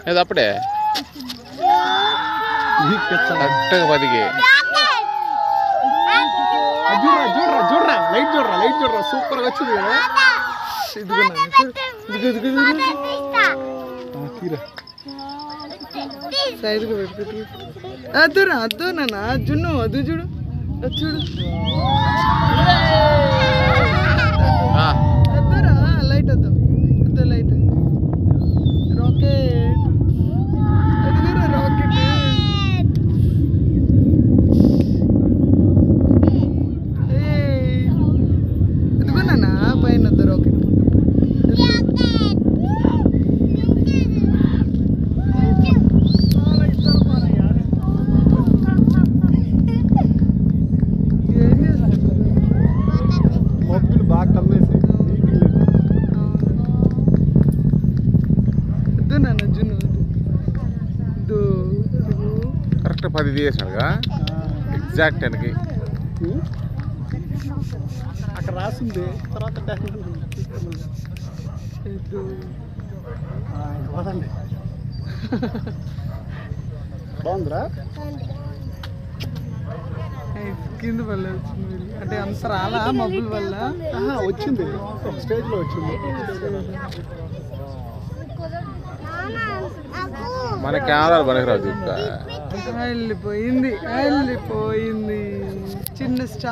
ఏదో అప్పుడే కరెక్ట్గా 10కి. చూడరా లైట్ చూడరా సూపర్గా వచ్చింది కదా. సైడ్కి పెట్టుకుంటు అద్దురా అద్దు నాన్న జున్ను అద్దు చూడు చూడు అద్దురా లైట్ వద్దు అద్దు లైట్ రాకెట్ అదిగురా రాకెట్ అదిగో నాన్న పైన వద్దు రాకెట్ మబ్బులు బాగా కమ్మేసాయి. కరెక్ట్ 10 తీసేసాడుగా ఎగ్జాక్ట్ 10కి. అక్కడ రాసింది తర్వాత బాగుందిరా. కింద వల్ల వచ్చింది అంటే అంత రాలా మబ్బుల వల్ల వచ్చింది స్టేజ్లో వచ్చింది. మన కెమెరాలు పనికిరాదు. వెళ్ళిపోయింది చిన్న స్టార్.